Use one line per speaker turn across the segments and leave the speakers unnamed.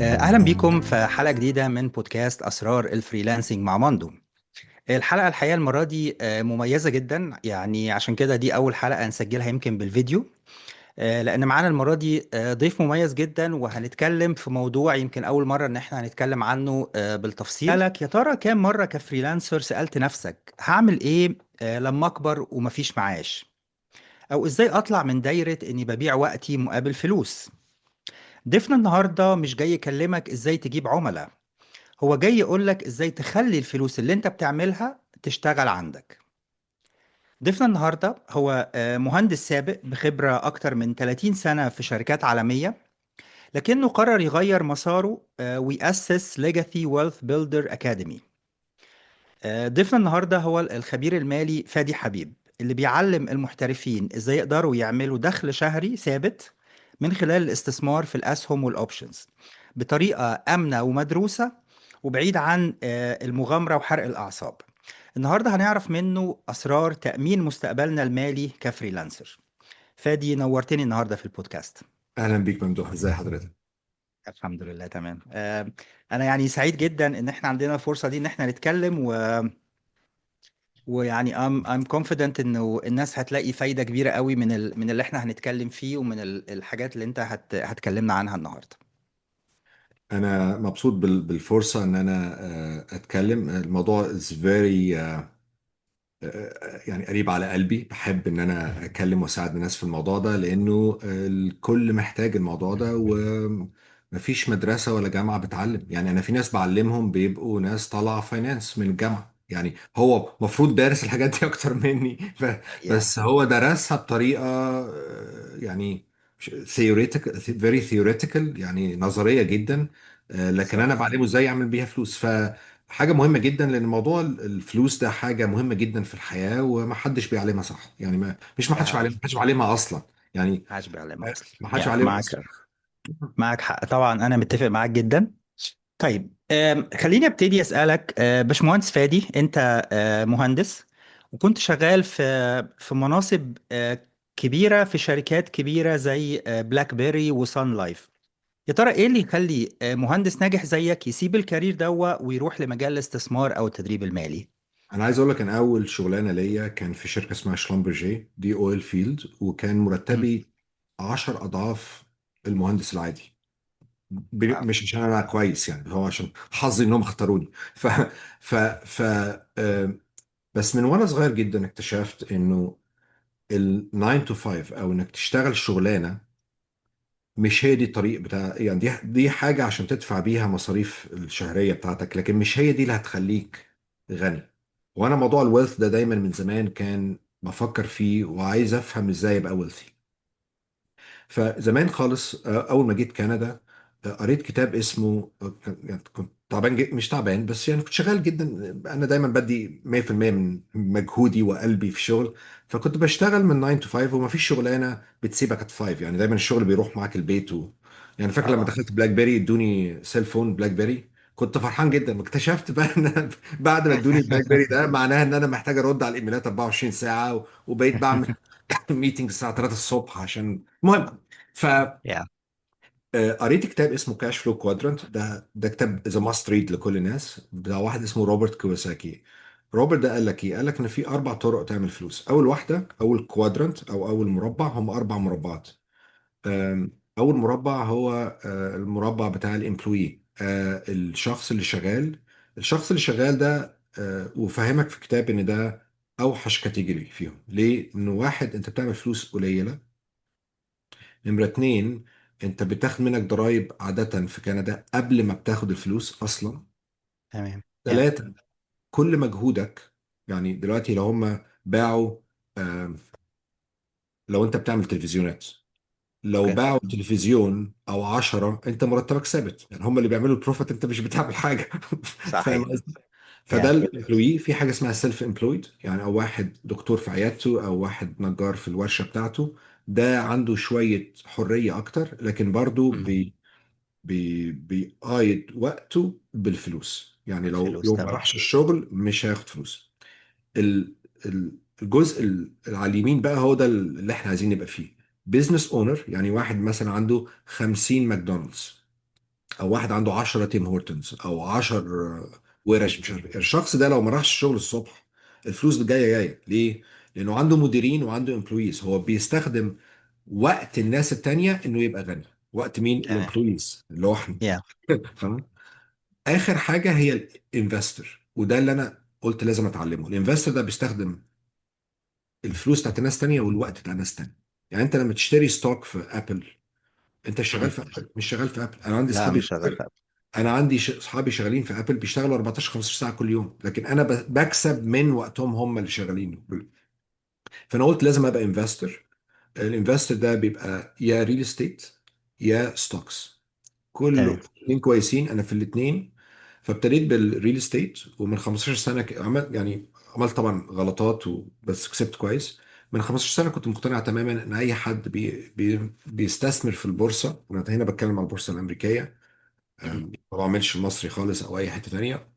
أهلا بيكم في حلقة جديدة من بودكاست أسرار الفريلانسنج مع ماندو. الحلقة الحقيقة المرة دي مميزة جدا، يعني عشان كده دي أول حلقة نسجلها يمكن بالفيديو. لأن معانا المرة دي ضيف مميز جدا، وهنتكلم في موضوع يمكن أول مرة إن احنا هنتكلم عنه بالتفصيل. قالك يا ترى كام مرة كفريلانسر سألت نفسك هعمل إيه لما أكبر ومفيش معاش؟ أو إزاي أطلع من دايرة إني ببيع وقتي مقابل فلوس؟ ضيفنا النهاردة مش جاي يكلمك إزاي تجيب عملاء، هو جاي يقولك ازاي تخلي الفلوس اللي انت بتعملها تشتغل عندك. ضيفنا النهاردة هو مهندس سابق بخبرة أكتر من 30 سنة في شركات عالمية، لكنه قرر يغير مساره ويأسس Legacy Wealth Builder Academy. ضيفنا النهاردة هو الخبير المالي فادي حبيب، اللي بيعلم المحترفين ازاي يقدروا يعملوا دخل شهري ثابت من خلال الاستثمار في الأسهم والأوبشنز بطريقة آمنة ومدروسة، وبعيد عن المغامرة وحرق الأعصاب. النهاردة هنعرف منه أسرار تأمين مستقبلنا المالي كفريلانسر. فادي، نورتني النهاردة في البودكاست.
اهلا بيك ممدوح، ازي حضرتك؟
الحمد لله تمام. أنا يعني سعيد جدا إن إحنا عندنا الفرصة دي إن إحنا نتكلم، ويعني I'm confident إنه الناس هتلاقي فايدة كبيرة قوي من اللي إحنا هنتكلم فيه، ومن الحاجات اللي أنت هتكلمنا عنها النهاردة.
انا مبسوط بالفرصه ان انا اتكلم. الموضوع is very يعني قريب على قلبي. بحب ان انا اتكلم واساعد الناس في الموضوع ده، لانه الكل محتاج الموضوع ده، ومفيش مدرسه ولا جامعه بتعلم. يعني انا في ناس بعلمهم بيبقوا ناس طالعه فاينانس من الجامعه، يعني هو مفروض دارس الحاجات دي اكتر مني.
يا
بس هو درسها بطريقه يعني theoretical very theoretical، يعني نظريه جدا. لكن انا
بالظبط.
بعلمه ازاي يعمل بيها فلوس. حاجة مهمة جدا، لأن موضوع الفلوس ده حاجة مهمة جدا في الحياة، ومحدش بيعلمها صح. يعني ما مش محدش
آه،
بيعلمها، محدش بيعلمها أصلا يعني.
عاش بعلمها أصلا.
محدش
يا
بيعلمها
معاك،
أصلا.
معاك حق طبعا، أنا متفق معاك جدا. طيب، خليني ابتدي اسالك، باشمهندس فادي، انت مهندس، وكنت شغال في مناصب كبيره في شركات كبيره زي بلاك بيري وسان لايف. يا ترى ايه اللي يخلي مهندس ناجح زيك يسيب الكارير ويروح لمجال الاستثمار او التدريب المالي؟
أنا عايز أقول لك، أنا أول شغلانة ليا كان في شركة اسمها شلومبرجي دي أويل فيلد، وكان
مم.
مرتبي 10 أضعاف المهندس العادي.
واو.
مش عشان أنا كويس، يعني هو عشان حظي إنهم اختاروني. ف ف ف آه، بس من وأنا صغير جدا اكتشفت إنه ال 9 to 5، او انك تشتغل شغلانه، مش هي دي الطريق بتاع. يعني دي حاجه عشان تدفع بيها مصاريف الشهريه بتاعتك، لكن مش هي دي اللي هتخليك غني. وانا موضوع الويلث ده دايما من زمان كان بفكر فيه، وعايز افهم ازاي ابقى ويلثي. فزمان خالص، اول ما جيت كندا، قريت كتاب اسمه يعني كنت تعبان مش تعبان، بس يعني كنت شغال جدا. انا دايما بدي 100% من مجهودي وقلبي في الشغل. فكنت بشتغل من 9 to 5، وما فيش شغلانه بتسيبك at 5. يعني دايما الشغل بيروح معاك البيت يعني فاكر لما
طبعا.
دخلت بلاك بيري ادوني سيل فون بلاك بيري، كنت فرحان جدا. اكتشفت بقى ان بعد ما ادوني البلاك بيري ده، معناها ان انا محتاج ارد على الايميلات 24 ساعه، وبقيت بعمل ميتنج الساعه 3 الصبح. عشان المهم،
يا
قريت كتاب اسمه كاش فلو كوادرانت. ده كتاب ذا ماست ريد لكل الناس، بتاع واحد اسمه روبرت كيوساكي. روبرت ده قال لك ايه؟ قال لك ان في 4 طرق تعمل فلوس. اول واحده، اول كوادرانت او اول مربع، هم 4 مربعات. اول مربع هو المربع بتاع الامبلوي، الشخص اللي شغال. الشخص اللي شغال ده، وفهمك في كتاب ان ده اوحش كاتيجوري فيهم. ليه؟ انه واحد، انت بتعمل فلوس قليله. نمرة اتنين، انت بتاخد منك ضرائب عادة في كندا قبل ما بتاخد الفلوس اصلا.
تمام. يا
ثلاثة، كل مجهودك، يعني دلوقتي لو هم باعوا، آم، لو انت بتعمل تلفزيونات، لو
اوكي.
باعوا تلفزيون او 10، انت مرتبك ثابت. يعني هم اللي بيعملوا البروفيت، انت مش بتعمل حاجة. فاهم
صحيح.
قصدي؟ فده
يا
الامبلوي. في حاجة اسمها سيلف امبلويد، يعني او واحد دكتور في عيادته او واحد نجار في الورشة بتاعته. ده عنده شوية حرية اكتر، لكن برضو
مم.
بيقايد وقته بالفلوس. يعني لو
بالفلوس،
يوم ما
تمام.
راحش الشغل مش هياخد فلوس. الجزء اللي على اليمين بقى هو ده اللي احنا عايزين نبقى فيه. بيزنس اونر، يعني واحد مثلا عنده 50 ماكدونالدز. او واحد عنده 10 تيم هورتنز او 10 ورش، مش عارف إيه. الشخص ده لو ما راحش الشغل الصبح الفلوس دي جايه ليه؟ لانه عنده مديرين وعنده امبلويز، هو بيستخدم وقت الناس التانية انه يبقى غني. وقت مين؟
تمام.
الامبلويز اللي هو احنا.
يا.
فاهم؟ اخر حاجه هي الانفستور، وده اللي انا قلت لازم اتعلمه. الانفستور ده بيستخدم الفلوس بتاعت ناس تانية والوقت بتاع ناس تانية. يعني انت لما تشتري ستوك في ابل، انت شغال
مم.
في ابل مش شغال في ابل. انا عندي
لا،
اصحابي
مش
في
شغال
ابل،
في.
انا عندي اصحابي شغالين في ابل بيشتغلوا 14 15 ساعه كل يوم، لكن انا بكسب من وقتهم هم اللي شغالين. فانا قلت لازم ابقى انفستور. الانفستور ده بيبقى يا ريل استيت يا ستوكس، كله
تمام.
الاثنين كويسين، انا في الاثنين. فابتديت بالريل استيت، ومن 15 سنه عملت يعني، عملت طبعا غلطات بس كسبت كويس. من 15 سنه كنت مقتنع تماما ان اي حد بيستثمر في البورصه، انا هنا بتكلم عن البورصه الامريكيه،
مم.
ما بعملش المصري خالص او اي حته تانيه.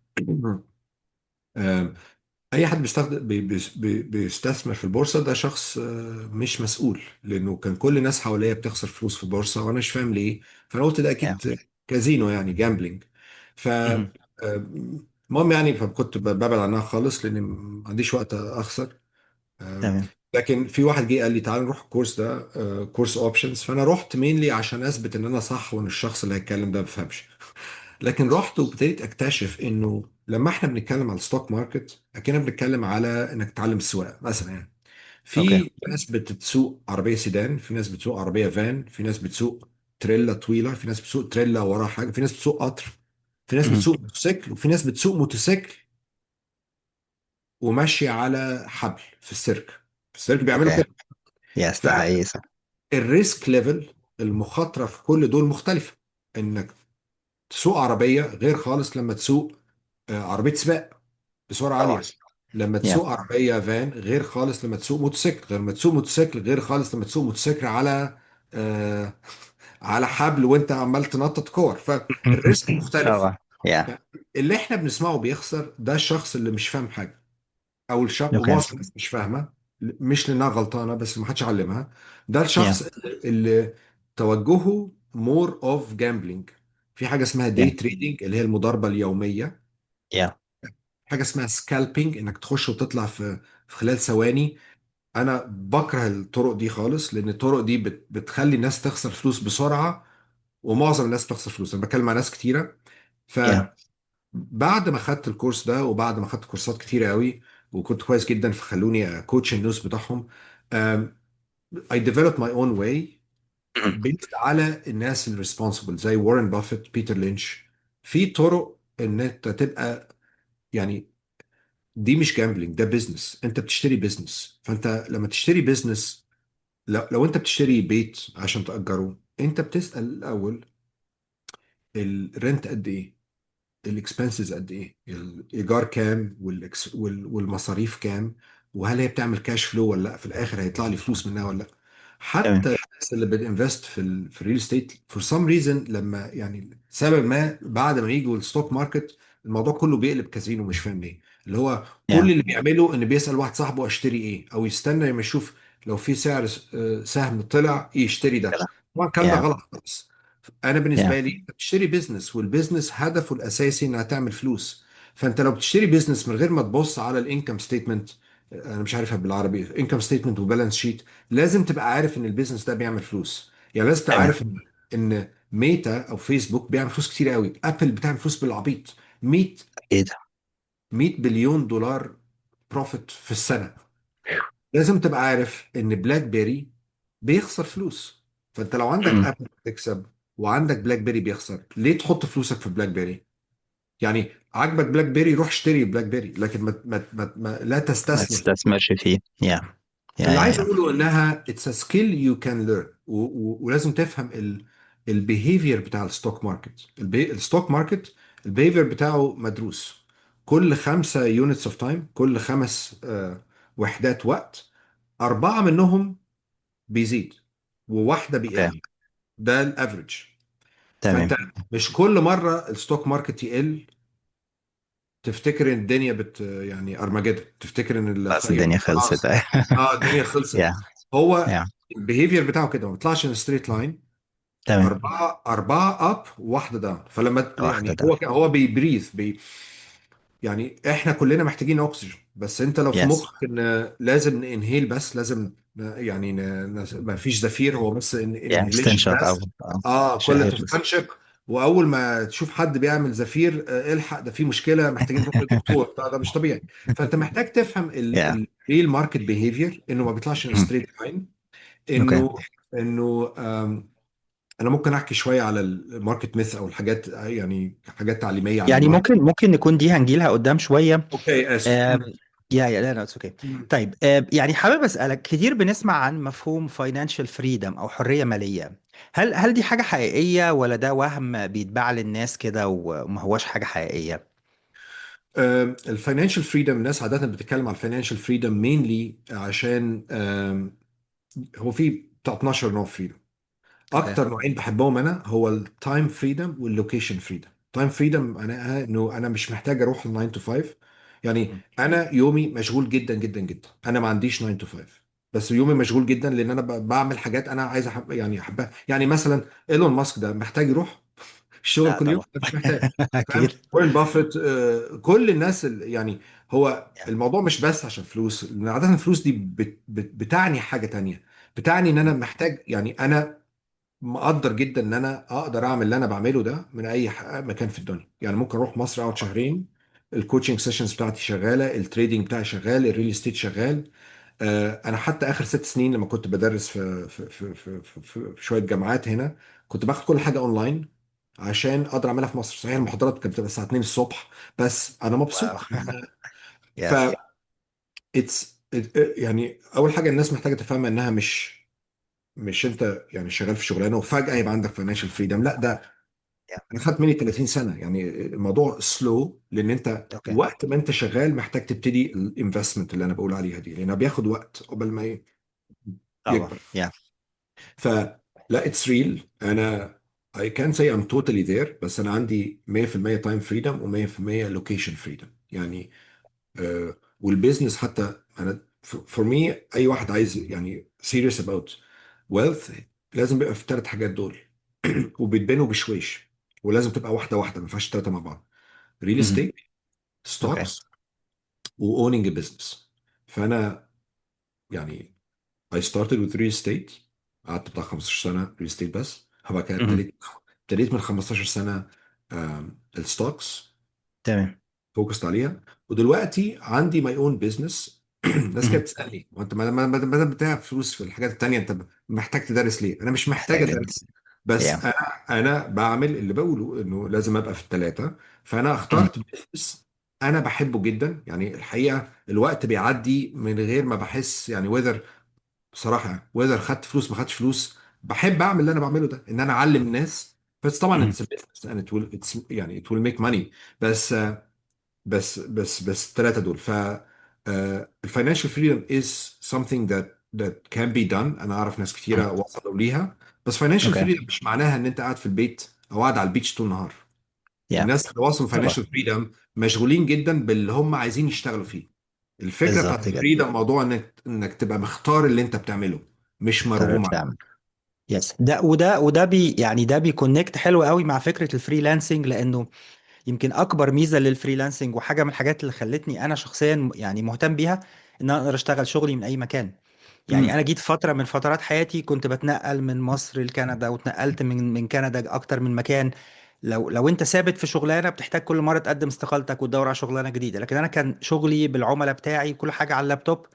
أم، اي حد بيستخدم بيستثمر في البورصه ده شخص مش مسؤول، لانه كان كل الناس حواليا بتخسر فلوس في البورصه وانا مش فاهم ليه. فانا قلت ده
يا.
اكيد كازينو، يعني جامبلينج. ف
مم.
المهم يعني، فكنت ببعد عنها خالص لان ما عنديش وقت اخسر. أم،
تمام.
لكن في واحد جه قال لي تعال نروح الكورس ده، كورس اوبشنز. فانا رحت مينلي عشان اثبت ان انا صح وان الشخص اللي هيتكلم ده ما بيفهمش. لكن رحت وابتديت اكتشف انه لما احنا بنتكلم على الستوك ماركت اكننا بنتكلم على انك تتعلم السواقه مثلا يعني.
اوكي.
في ناس بتسوق عربيه سيدان، في ناس بتسوق عربيه فان، في ناس بتسوق تريلا طويله، في ناس بتسوق تريلا وراها حاجه، في ناس بتسوق قطر، في ناس
مم.
بتسوق موتوسيكل، وفي ناس بتسوق موتوسيكل وماشيه على حبل في السيرك. في السيرك بيعملوا
اوكي.
كده.
يس، ده حقيقي صح.
فالريسك ليفل، المخاطره في كل دول مختلفه. انك تسوق عربيه غير خالص لما تسوق عربيه سباق بسرعه
طبعا.
عاليه. لما
يا.
تسوق عربيه فان غير خالص لما تسوق موتوسيكل، غير لما تسوق موتوسيكل غير خالص لما تسوق موتوسيكل على آه على حبل وانت عمال تنطط كور. فالريسك مختلف.
طبعا. يا.
اللي احنا بنسمعه بيخسر ده الشخص اللي مش فاهم حاجه، او الشخص،
اوكي.
ومعظم الناس مش فاهمه، مش لانها غلطانه بس ما حدش علمها. ده
يا.
الشخص اللي توجهه مور اوف جامبلينج. في حاجه اسمها داي
يا.
تريدنج اللي هي المضاربه اليوميه.
يا.
حاجه اسمها سكالبينج انك تخش وتطلع في خلال ثواني. انا بكره الطرق دي خالص، لان الطرق دي بتخلي الناس تخسر فلوس بسرعه، ومعظم الناس بتخسر فلوس. انا بتكلم مع ناس كتيره.
يا.
فبعد ما خدت الكورس ده وبعد ما خدت كورسات كتيره قوي وكنت كويس جدا، فخلوني كوتش الناس بتاعهم. أم، I developed my own way
مم.
based على الناس الريسبونسبل زي وارن بافيت، بيتر لينش. في طرق ان انت تبقى يعني، دي مش جامبلينج، ده بيزنس. انت بتشتري بيزنس. فانت لما تشتري بيزنس، لو انت بتشتري بيت عشان تأجره، انت بتسأل الاول الرنت قد ايه، الاكسبنسز قد ايه، الايجار كام، والمصاريف كام، وهل هي بتعمل كاش فلو ولا لا، في الاخر هيطلع لي فلوس منها ولا لا.
تمام.
حتى الناس اللي بتنفست في الريل استيت فور سام ريزن، لما يعني سبب ما بعد ما يجوا الستوك ماركت الموضوع كله بيقلب كازينو، مش فاهم ليه. اللي هو كل
يا.
اللي بيعمله ان بيسأل واحد صاحبه اشتري ايه، او يستنى لما يشوف لو في سعر سهم طلع يشتري ده.
كده.
طبعا الكلام ده
يا.
غلط خالص. انا
يا.
بالنسبه لي بتشتري بيزنس، والبيزنس هدفه الاساسي انها تعمل فلوس. فانت لو بتشتري بيزنس من غير ما تبص على الانكم ستيتمنت، انا مش عارفها بالعربي، انكم ستيتمنت وبالانس شيت، لازم تبقى عارف ان البيزنس ده بيعمل فلوس. يعني لازم تبقى
تمام.
عارف ان ميتا او فيسبوك بيعمل فلوس كتير قوي، ابل بتعمل فلوس بالعبيط. 100
اكيد.
100 بليون دولار بروفيت في السنه. لازم تبقى عارف ان بلاك بيري بيخسر فلوس. فانت لو عندك
مم.
ابل بتكسب وعندك بلاك بيري بيخسر، ليه تحط فلوسك في بلاك بيري؟ يعني عاجبك بلاك بيري روح اشتري بلاك بيري، لكن لا
ما
تستثمر.
تستثمرش فيه. يا. يا.
اللي
يا.
عايز
يا.
اقوله انها اتس ا سكيل يو كان ليرن، ولازم تفهم البيهيفير بتاع الستوك ماركت. الستوك ماركت البيهيفير بتاعه مدروس. كل 5 يونتس اوف تايم، كل 5 وحدات وقت، 4 منهم بيزيد وواحدة
اوكي.
بيقل. ده الافريج.
تمام.
فانت مش كل مرة الستوك ماركت يقل تفتكر ان الدنيا يعني ارمجدن، تفتكر ان
بس
يعني
الدنيا خلصت.
خلاص، اه الدنيا خلصت.
يا.
هو
يا.
البيهيفير بتاعه كده ما بيطلعش ان ستريت لاين.
تمام.
أربعة أب وواحدة داون. فلما
واحدة
يعني
ده.
هو بيبريث يعني إحنا كلنا محتاجين أكسجين، بس أنت لو في
يس.
مخك إن لازم ننهيل، بس لازم يعني ما فيش زفير، هو بس
يعني
انهيليشن
استنشاق او
بس.
أو
كل
شهيق بس.
تستنشق، واول ما تشوف حد بيعمل زفير الحق ده في مشكله، محتاجين نروح للدكتور. ده مش طبيعي. فانت محتاج تفهم
يا.
الريل ماركت بيهيفير، انه ما بيطلعش ان
مم.
ستريت لاين.
اوكي.
انه انا ممكن احكي شويه على الماركت ميث او الحاجات، يعني حاجات تعليميه عن
يعني
الماركت.
ممكن نكون دي هنجيلها قدام شوية.
اوكي، اسف.
آم، يا لا لا اتس اوكي. طيب، يعني حابب اسالك، كتير بنسمع عن مفهوم financial freedom او حريه ماليه. هل دي حاجه حقيقيه ولا ده وهم بيتباع للناس كده وما هوش حاجه حقيقيه؟
الفاينانشال فريدم، الناس عاده بتتكلم على الفاينانشال فريدم مينلي عشان هو في بتاع 12 نوع فريدم.
اوكي.
اكتر نوعين بحبهم انا هو التايم فريدم واللوكيشن فريدم. تايم فريدم انا انه انا مش محتاج اروح ل 9 to 5. يعني
مم.
انا يومي مشغول جدا جدا جدا، انا ما عنديش 9 to 5، بس يومي مشغول جدا لان انا بعمل حاجات انا عايز يعني احبها. يعني مثلا ايلون ماسك ده محتاج يروح الشغل
لا
كل يوم؟
طبعا.
أنا مش محتاج. فاهم؟
اكيد.
وارن بافيت، كل الناس يعني هو
Yeah.
الموضوع مش بس عشان فلوس، لان عاده الفلوس دي بتعني حاجه تانية. بتعني ان انا
مم.
محتاج، يعني انا مقدر جدا ان انا اقدر اعمل اللي انا بعمله ده من اي مكان في الدنيا. يعني ممكن اروح مصر اقعد
طبعا.
شهرين، الكوتشنج سيشنز بتاعتي شغاله، التريدينج بتاعي شغال، الريل استيت شغال. انا حتى اخر 6 سنين لما كنت بدرس في شويه جامعات هنا، كنت باخد كل حاجه اونلاين عشان اقدر اعملها في مصر. صحيح المحاضرات كانت بتبقى الساعه 2 الصبح، بس انا
واو.
مبسوط. ف
يس.
يعني اول حاجه الناس محتاجه تفهم انها مش انت يعني شغال في شغلانه وفجاه يبقى عندك فاينانشال فريدم. لا، ده
Yeah.
انا خدت مني 30 سنه. يعني الموضوع سلو، لان انت
اوكي.
وقت ما انت شغال محتاج تبتدي الانفستمنت اللي انا بقول عليها دي، لانها بياخد وقت قبل ما
طبعا.
يكبر.
يا.
فلا، اتس ريل. انا I can't say I'm totally there، بس انا عندي 100% تايم فريدم و100% لوكيشن فريدم. يعني والبيزنس حتى انا فور مي، اي واحد عايز يعني serious about wealth لازم بيبقى في الثلاث حاجات دول. وبيتبنوا بشويش، ولازم تبقى واحده واحده، ما ينفعش الثلاثه مع بعض: ريل
مهم.
استيت،
اوكي.
ستوكس، واونينج بزنس. فانا يعني I started with real estate. قعدت بتاع 15 سنه ريل استيت بس. هبقى كده
مهم.
ابتديت من 15 سنه الستوكس،
تمام.
فوكست عليها. ودلوقتي عندي ماي اون بزنس. ناس كده
مهم.
بتسالني: وانت ما دام بتاع فلوس في الحاجات التانيه، انت محتاج تدرس ليه؟ انا مش محتاج
محتاج تدرس.
ادرس، بس
يا.
انا بعمل اللي بقوله، انه لازم ابقى في الثلاثه. فانا
مهم.
اخترت بزنس انا بحبه جدا. يعني الحقيقه الوقت بيعدي من غير ما بحس، يعني بصراحه وذر خدت فلوس ما خدتش فلوس، بحب اعمل اللي انا بعمله ده، ان انا اعلم الناس. بس طبعا
مهم.
اتس بزنس يعني ات ويل ميك ماني. بس بس الثلاثه دول. ف الفاينانشال فريدم از something that can be done. انا اعرف ناس كتيره
مهم.
وصلوا ليها. بس فاينانشال
اوكي.
فريدم مش معناها ان انت قاعد في البيت او قاعد على البيتش طول النهار.
يا.
الناس اللي وصلوا
طبعا.
فاينانشال فريدم مشغولين جدا باللي هم عايزين يشتغلوا فيه. الفكره بتاعت
بالظبط كده.
الفريدم موضوع انك تبقى مختار اللي انت بتعمله، مش
اختار
مرغوم عليه.
تعمل. يس. وده يعني ده بيكونكت حلو قوي مع فكره الفريلانسنج، لانه يمكن اكبر ميزه للفريلانسنج وحاجه من الحاجات اللي خلتني انا شخصيا يعني مهتم بيها، ان انا اقدر اشتغل شغلي من اي مكان. يعني
امم
انا جيت فتره من فترات حياتي كنت بتنقل من مصر لكندا، واتنقلت من كندا اكتر من مكان. لو انت ثابت في شغلانه بتحتاج كل مره تقدم استقالتك وتدور على شغلانه جديده، لكن انا كان شغلي بالعملاء بتاعي كل حاجه على اللابتوب.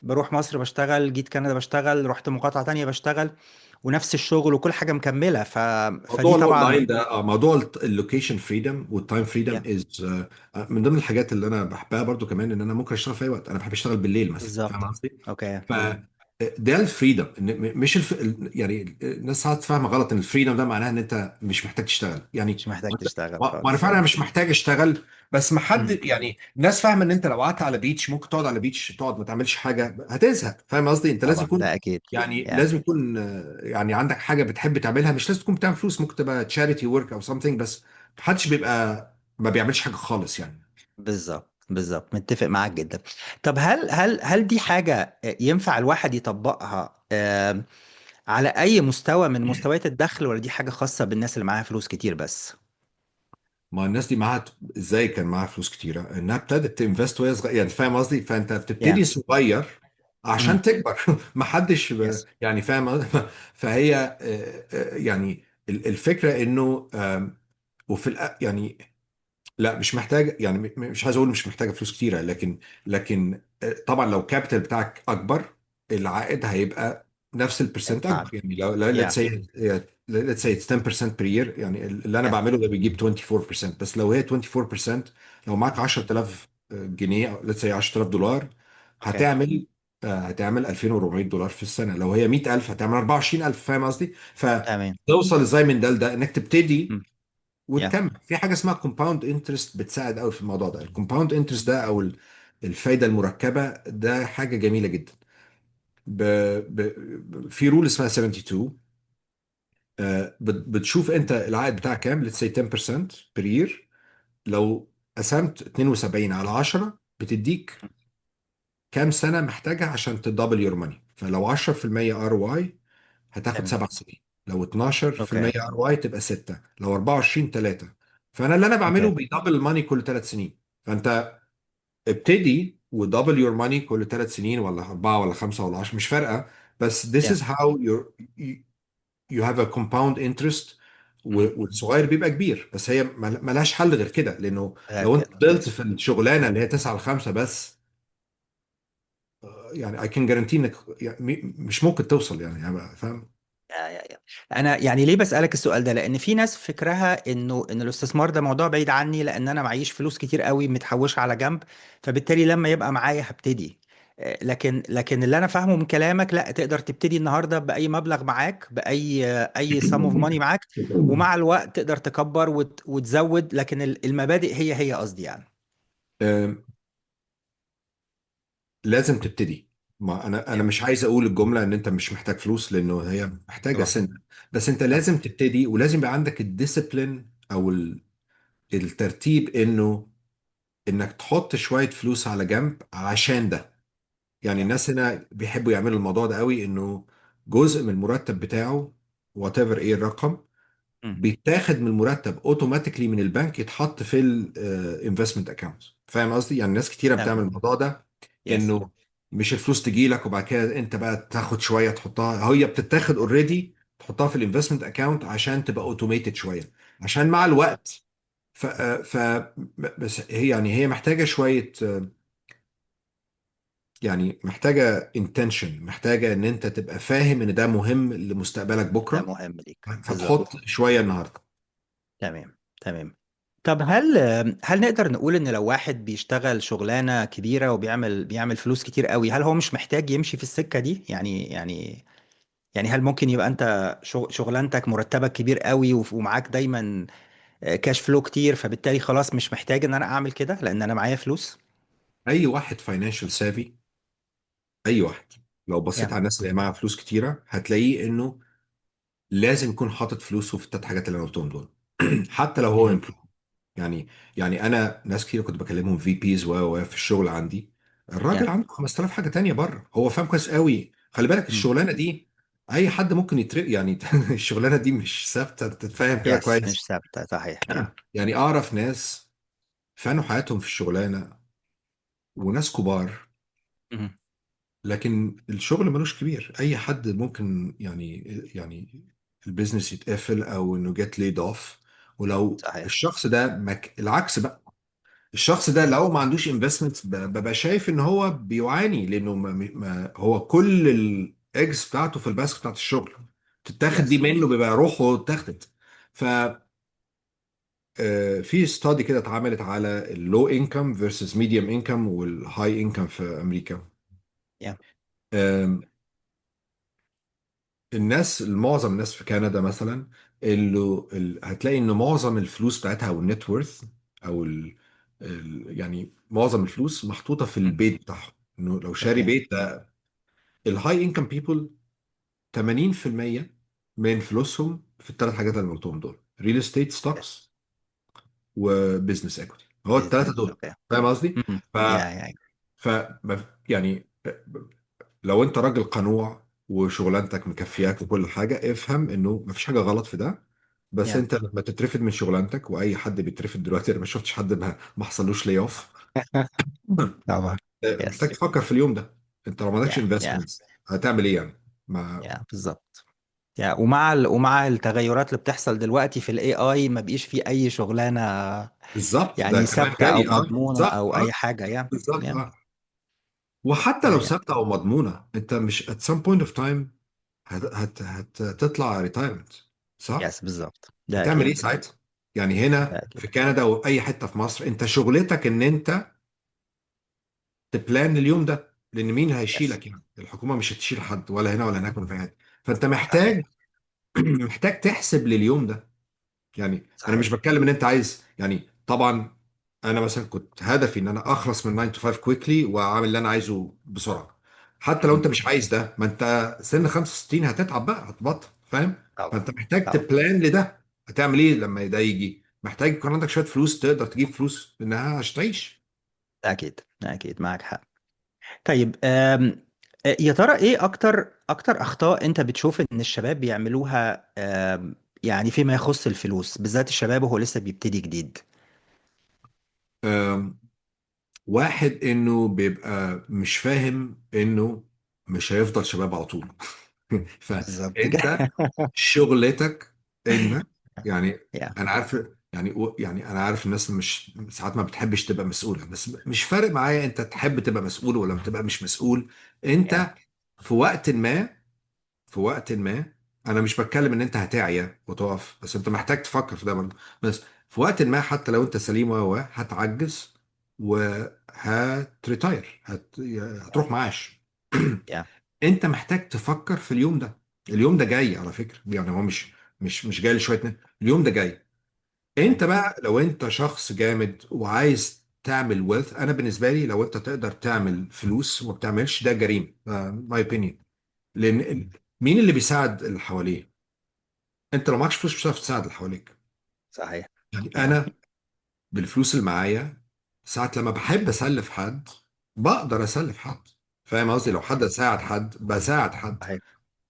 بروح مصر بشتغل، جيت كندا بشتغل، رحت مقاطعه تانية بشتغل، ونفس الشغل وكل حاجه مكمله.
موضوع
فدي طبعا.
الاونلاين ده، موضوع اللوكيشن فريدم والتايم فريدم
يا.
از من ضمن الحاجات اللي انا بحبها برضو كمان، ان انا ممكن اشتغل في اي وقت. انا بحب اشتغل بالليل مثلا، فاهم
بالظبط.
قصدي؟
اوكي.
ف ده الفريدم. مش يعني الناس ساعات فاهمه غلط ان الفريدم ده معناها ان انت مش محتاج تشتغل. يعني
مش محتاج تشتغل
وانا
خالص.
فعلا مش محتاج اشتغل، بس ما حد
مم.
يعني الناس فاهمه ان انت لو قعدت على بيتش ممكن تقعد على بيتش، تقعد ما تعملش حاجه هتزهق. فاهم قصدي؟ انت لازم
طبعا
يكون،
ده اكيد.
يعني
يا.
لازم يكون يعني عندك حاجه بتحب تعملها. مش لازم تكون بتعمل فلوس، ممكن تبقى تشاريتي ورك او something، بس محدش بيبقى ما بيعملش حاجه خالص يعني.
بالظبط بالظبط، متفق معاك جدا. طب هل دي حاجة ينفع الواحد يطبقها على اي مستوى من مستويات الدخل، ولا دي حاجة خاصة بالناس اللي معاها فلوس كتير بس؟
ما الناس دي معاها ازاي كان معاها فلوس كتيره؟ انها ابتدت تنفست وهي صغيره، يعني فاهم قصدي؟ فانت
يا
بتبتدي صغير عشان
امم
تكبر. ما حدش
يس.
يعني فاهم قصدي؟ فهي يعني الفكره انه وفي يعني لا مش محتاج، يعني مش عايز اقول مش محتاجه فلوس كتيره، لكن طبعا لو الكابيتال بتاعك اكبر، العائد هيبقى نفس البرسنت
أعلى.
اكبر. يعني لو let's
يا
say let's say it's 10% per year، يعني اللي انا
يا
بعمله ده بيجيب 24%. بس لو هي 24%، لو معاك 10000 جنيه أو let's say 10000 دولار،
اوكي.
هتعمل $2400 في السنه. لو هي 100000 هتعمل 24000. فاهم قصدي؟
تمام.
فتوصل ازاي من ده لده؟ انك تبتدي
امم يا
وتكمل. في حاجه اسمها كومباوند انترست بتساعد قوي في الموضوع ده. الكومباوند انترست ده او الفايده المركبه ده حاجه جميله جدا. ب... في رول اسمها 72. بتشوف انت العائد بتاعك كام، let's say 10% per year. لو قسمت 72 على 10 بتديك كام سنه محتاجها عشان تدبل يور ماني. فلو 10% ار واي هتاخد
تمام.
7 سنين. لو
اوكي.
12% ار واي تبقى 6. لو 24 3. فانا اللي انا بعمله
اوكي.
بيدبل الماني كل 3 سنين. فانت ابتدي ودبل يور ماني كل 3 سنين ولا 4 ولا 5 ولا 10، مش فارقه. بس this
يا
is how you have a compound interest.
امم
والصغير بيبقى كبير. بس هي ملهاش حل غير كده، لانه لو انت
كده
فضلت
يس.
في الشغلانه اللي هي 9 ل 5 بس، يعني I can guarantee انك يعني مش ممكن توصل يعني فاهم.
يا انا يعني ليه بسألك السؤال ده؟ لان في ناس فكرها ان الاستثمار ده موضوع بعيد عني، لان انا معيش فلوس كتير قوي متحوشه على جنب، فبالتالي لما يبقى معايا هبتدي. لكن اللي انا فاهمه من كلامك، لا، تقدر تبتدي النهارده باي مبلغ معاك، باي سم اوف ماني معاك، ومع الوقت تقدر تكبر وتزود، لكن المبادئ هي قصدي يعني.
لازم تبتدي. ما انا
يا
مش عايز اقول الجمله ان انت مش محتاج فلوس، لانه هي محتاجه
طبعا.
سنه. بس انت
طبعا.
لازم تبتدي، ولازم يبقى عندك الديسيبلين او الترتيب، انك تحط شويه فلوس على جنب عشان ده. يعني
يا
الناس هنا بيحبوا يعملوا الموضوع ده قوي، انه جزء من المرتب بتاعه وات ايفر ايه الرقم
مم.
بيتاخد من المرتب اوتوماتيكلي من البنك، يتحط في الانفستمنت اكاونت. فاهم قصدي؟ يعني ناس كتيره بتعمل
تمام.
الموضوع ده،
يس.
انه مش الفلوس تجي لك وبعد كده انت بقى تاخد شويه تحطها. هي بتتاخد اوريدي، تحطها في الانفستمنت اكاونت عشان تبقى اوتوميتد شويه، عشان مع الوقت. ف, ف بس هي يعني هي محتاجه شويه، يعني محتاجه انتنشن، محتاجه ان انت تبقى فاهم ان ده مهم لمستقبلك
ده
بكره.
مهم ليك
فتحط
بالظبط.
شويه النهارده.
تمام. تمام. طب هل نقدر نقول ان لو واحد بيشتغل شغلانه كبيره وبيعمل فلوس كتير قوي، هل هو مش محتاج يمشي في السكه دي؟ يعني هل ممكن يبقى انت شغلانتك مرتبك كبير قوي ومعاك دايما كاش فلو كتير، فبالتالي خلاص مش محتاج ان انا اعمل كده لان انا معايا فلوس؟
اي واحد فاينانشال سافي، اي واحد لو بصيت
يا
على الناس اللي معاها فلوس كتيره هتلاقيه انه لازم يكون حاطط فلوسه في الثلاث حاجات اللي انا قلتهم دول. حتى لو هو
مهم.
employee. يعني انا ناس كتير كنت بكلمهم في بيز في الشغل عندي، الراجل
يا
عنده 5000 حاجه تانية بره. هو فاهم كويس قوي. خلي بالك
مم.
الشغلانه دي اي حد ممكن يترق يعني. الشغلانه دي مش ثابته، تتفاهم كده
يس،
كويس.
مش ثابته، صحيح. يا
يعني اعرف ناس فانوا حياتهم في الشغلانه، وناس كبار،
مهم.
لكن الشغل ملوش كبير. اي حد ممكن يعني البيزنس يتقفل او انه جت ليد اوف. ولو
صحيح.
الشخص ده العكس بقى، الشخص ده لو ما عندوش انفستمنت ببقى شايف ان هو بيعاني، لانه هو كل الاكس بتاعته في الباسكت بتاعت الشغل تتاخد دي
يس.
منه، بيبقى روحه اتاخدت. ف في ستادي كده اتعملت على اللو انكم فيرسس ميديوم انكم والهاي انكم في امريكا.
يا
معظم الناس في كندا مثلا، هتلاقي ان معظم الفلوس بتاعتها او النت وورث او يعني معظم الفلوس محطوطه في
مم.
البيت بتاعهم. انه لو شاري
اوكي.
بيت ده، الهاي انكم بيبل 80% من فلوسهم في الثلاث حاجات اللي قلتهم دول: ريل استيت، ستوكس، وبزنس ايكوتي. هو الثلاثه
بيزنس.
دول.
اوكي.
فاهم قصدي؟
مم.
ف
يا
ف يعني لو انت راجل قنوع وشغلانتك مكفياك وكل حاجة، افهم انه مفيش حاجة غلط في ده. بس
يا
انت لما تترفد من شغلانتك، واي حد بيترفد دلوقتي، انا ما شفتش حد ما حصلوش لي اوف.
طبعا.
محتاج
يس.
تفكر في اليوم ده. انت لو ما عندكش
يا
انفستمنتس هتعمل ايه يعني؟ ما
بالظبط. ومع التغيرات اللي بتحصل دلوقتي في الاي اي، ما بقيش في اي شغلانه
بالظبط، ده
يعني
كمان
ثابته او
جاي. اه
مضمونه
بالظبط،
او اي
اه
حاجه.
بالظبط،
يا
اه. وحتى لو
هي
ثابته او مضمونه، انت مش at some point of time هتطلع ريتايرمنت، صح؟
يس بالظبط، ده
هتعمل ايه
اكيد.
ساعتها؟ يعني
ده
هنا
اكيد.
في كندا او اي حته في مصر، انت شغلتك ان انت تبلان اليوم ده، لان مين
يس
هيشيلك؟ يعني الحكومه مش هتشيل حد، ولا هنا ولا هناك ولا في حته. فانت
صحيح.
محتاج محتاج تحسب لليوم ده. يعني انا مش
صحيح.
بتكلم ان انت عايز، يعني طبعا انا مثلا كنت هدفي ان انا اخلص من 9 to 5 كويكلي واعمل اللي انا عايزه بسرعه. حتى لو
مهم.
انت مش عايز ده، ما انت سن 65 هتتعب بقى، هتبطل، فاهم؟
طبعا.
فانت محتاج
طبعا.
تبلان لده. هتعمل ايه لما ده يجي؟ محتاج يكون عندك شويه فلوس تقدر تجيب فلوس انها عشان تعيش.
ده اكيد. ده اكيد معاك حق. طيب، يا ترى ايه اكتر اخطاء انت بتشوف ان الشباب بيعملوها، يعني فيما يخص الفلوس بالذات الشباب وهو لسه بيبتدي جديد؟
أم، واحد انه بيبقى مش فاهم انه مش هيفضل شباب على طول.
بالظبط كده.
فانت شغلتك انك، يعني
يا
انا عارف، يعني انا عارف الناس مش ساعات ما بتحبش تبقى مسؤوله، بس مش فارق معايا انت تحب تبقى مسؤول ولا تبقى مش مسؤول.
يا
انت في وقت ما في وقت ما انا مش بتكلم ان انت هتعيا وتقف، بس انت محتاج تفكر في ده برضه. بس في وقت ما حتى لو انت سليم هتعجز وهتريتاير، هتروح معاش.
يا
انت محتاج تفكر في اليوم ده. اليوم ده جاي على فكرة، يعني هو مش جاي لشوية اليوم ده جاي.
تمام.
انت بقى لو انت شخص جامد وعايز تعمل ويلث، انا بالنسبة لي لو انت تقدر تعمل فلوس وما بتعملش، ده جريمة، ماي اوبينيون. لان مين اللي بيساعد اللي حواليه؟ انت لو معكش فلوس مش هتعرف تساعد اللي حواليك.
صحيح.
يعني
يا
انا بالفلوس اللي معايا، ساعات لما بحب اسلف حد بقدر اسلف حد، فاهم قصدي؟
يا
لو حد اساعد حد بساعد حد.
صحيح.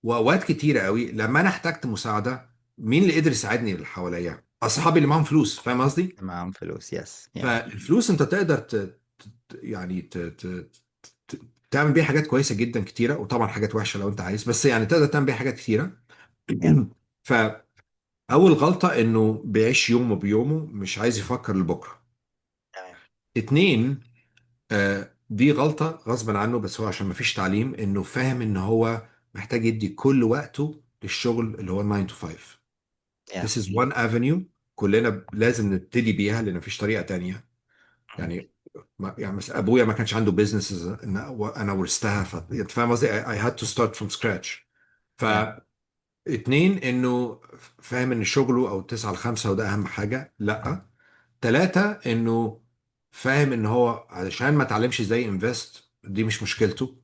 واوقات كتيره قوي لما انا احتجت مساعده، مين اللي قدر يساعدني اللي حواليا؟ اصحابي اللي معاهم فلوس، فاهم قصدي؟
معاهم فلوس. يس. يا
فالفلوس انت تقدر يعني ت... تعمل بيها حاجات كويسه جدا كتيره، وطبعا حاجات وحشه لو انت عايز، بس يعني تقدر تعمل بيها حاجات كتيره.
يا
فاول غلطه انه بيعيش يومه بيومه، مش عايز يفكر لبكره.
تمام.
اتنين، دي غلطة غصبا عنه، بس هو عشان مفيش تعليم، انه فاهم ان هو محتاج يدي كل وقته للشغل اللي هو 9 to 5.
يا
This is one avenue كلنا لازم نبتدي بيها، لان مفيش طريقة تانية.
مم.
يعني يعني مثلا ابويا ما كانش عنده بيزنسز انا ورثتها، انت فاهم قصدي؟ I had to start from scratch.
يا
فاتنين، انه فاهم ان شغله او 9 ل 5 وده اهم حاجة، لا. ثلاثة، انه فاهم ان هو علشان ما اتعلمش ازاي انفست، دي مش مشكلته.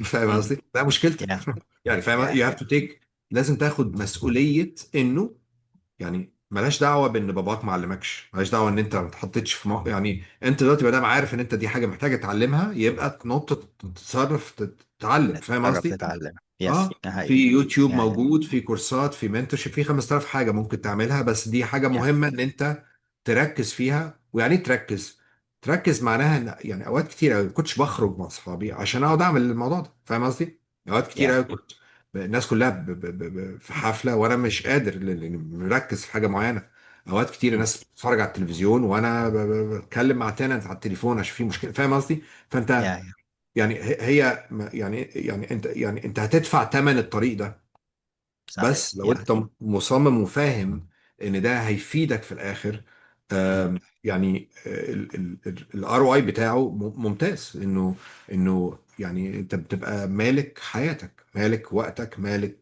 فاهم
مم.
قصدي؟ ده مشكلتك.
يا
يعني فاهم،
يا
you have to take، لازم تاخد مسؤولية انه، يعني ملهاش دعوة بان باباك ما علمكش، ملهاش دعوة ان انت ما اتحطيتش في يعني انت دلوقتي ما دام عارف ان انت دي حاجة محتاجة تتعلمها، يبقى تنط تتصرف تتعلم، فاهم
تجرب
قصدي؟
تتعلم. يس.
اه،
ده
في
حقيقي.
يوتيوب
يا
موجود، في كورسات، في منتورشيب، في 5000 حاجه ممكن تعملها، بس دي حاجه
يا
مهمه ان انت تركز فيها. ويعني ايه تركز؟ تركز معناها ان، يعني اوقات كتير قوي ما كنتش بخرج مع اصحابي عشان اقعد اعمل الموضوع ده، فاهم قصدي؟ اوقات كتير
يا
قوي كنت الناس كلها في حفله وانا مش قادر لأني مركز في حاجه معينه. اوقات كتير
مم.
الناس بتتفرج على التلفزيون وانا بتكلم مع تننت على التليفون عشان في مشكله، فاهم قصدي؟ فانت
يا
يعني يعني انت هتدفع ثمن الطريق ده.
صحيح.
بس لو
يا
انت مصمم وفاهم ان ده هيفيدك في الاخر،
مم.
يعني الار او اي بتاعه ممتاز، انه يعني انت بتبقى مالك حياتك، مالك وقتك، مالك